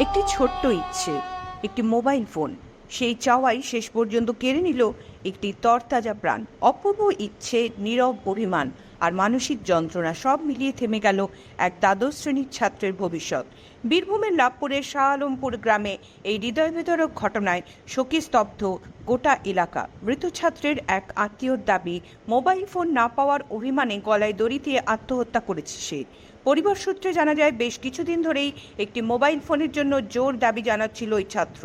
একটি ছোট্ট ইচ্ছে, একটি মোবাইল ফোন, সেই চাওয়াই শেষ পর্যন্ত কেড়ে নিল একটি তরতাজা প্রাণ। অপূর্ব ইচ্ছে, নীরব অভিমান আর মানসিক যন্ত্রণা সব মিলিয়ে থেমে গেল এক দ্বাদশ শ্রেণীর ছাত্রের ভবিষ্যৎ। বীরভূমের লাভপুরের শাহ আলমপুর গ্রামে এই হৃদয়বিদারক ঘটনায় শোকে স্তব্ধ গোটা এলাকা। মৃত ছাত্রের এক আত্মীয়র দাবি, মোবাইল ফোন না পাওয়ার অভিমানে গলায় দড়ি দিয়ে আত্মহত্যা করেছে সে। পরিবার সূত্রে জানা যায়, বেশ কিছুদিন ধরেই একটি মোবাইল ফোনের জন্য জোর দাবি জানাচ্ছিল ওই ছাত্র,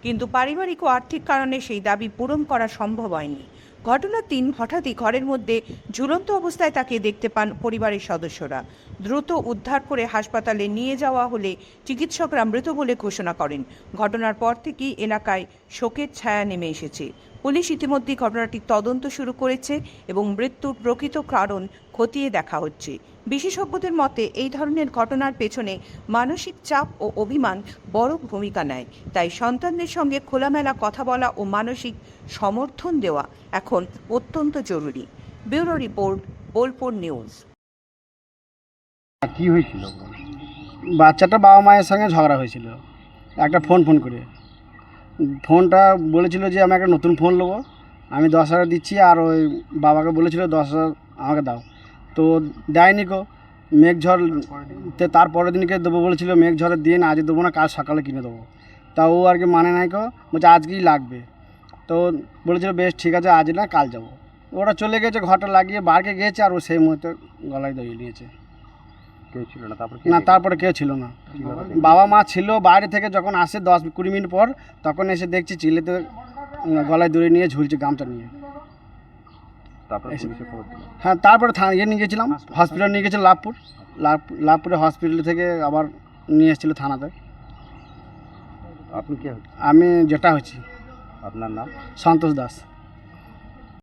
কিন্তু পারিবারিক ও আর্থিক কারণে সেই দাবি পূরণ করা সম্ভব হয়নি। ঘটনার দিন হঠাৎই ঘরের মধ্যে ঝুলন্ত অবস্থায় তাকে দেখতে পান পরিবারের সদস্যরা। দ্রুত উদ্ধার করে হাসপাতালে নিয়ে যাওয়া হলে চিকিৎসকরা মৃত বলে ঘোষণা করেন। ঘটনার পর থেকেই এলাকায় শোকের ছায়া নেমে এসেছে। পুলিশ ইতিমধ্যেই ঘটনাটির তদন্ত শুরু করেছে এবং মৃত্যুর প্রকৃত কারণ খতিয়ে দেখা হচ্ছে। বিশেষজ্ঞদের মতে, এই ধরনের ঘটনার পেছনে মানসিক চাপ ও অভিমান বড় ভূমিকা নেয়। তাই সন্তানদের সঙ্গে খোলামেলা কথা বলা ও মানসিক সমর্থন দেওয়া এখন অত্যন্ত জরুরি। Bureau report, Bolpur news. কি হয়েছিল? বাচ্চাটা বাবা মায়ের সঙ্গে ঝগড়া হয়েছিল একটা ফোন করে। ফোনটা বলেছিল যে আমি একটা নতুন ফোন নেবো, আমি 10,000 দিচ্ছি, আর ওই বাবাকে বলেছিল 10,000 আমাকে দাও, তো দেয়নি কো। মেঘ ঝড় তার পরের দিনকে দেবো বলেছিল, মেঘ ঝড়ের দিন আজ দেবো না, কাল সকালে কিনে দেবো। তা ও আর কি মানে নাই কো, বলছে আজকেই লাগবে। তো বলেছিল বেশ ঠিক আছে, আজ না কাল যাবো। ওরা চলে গেছে, ঘরটা লাগিয়ে বাড়কে গিয়েছে, আর ও সেই মুহূর্তে গলায় দড়িয়ে নিয়েছে। কেউ ছিল না? তারপরে কেউ ছিল না। বাবা মা ছিল বাইরে থেকে, যখন আসে 10-20 মিনিট পর, তখন এসে দেখছি চিলেতে গলায় দড়ি নিয়ে ঝুলছে, গামছা নিয়ে। হ্যাঁ, তারপরে ইয়ে নিয়ে গেছিলাম, হসপিটাল নিয়ে গেছিলাম, লাভপুরে হসপিটাল থেকে আবার নিয়ে এসেছিল থানাতে। আপনি কে? আমি যেটা হচ্ছি। আপনার নাম? সন্তোষ দাস।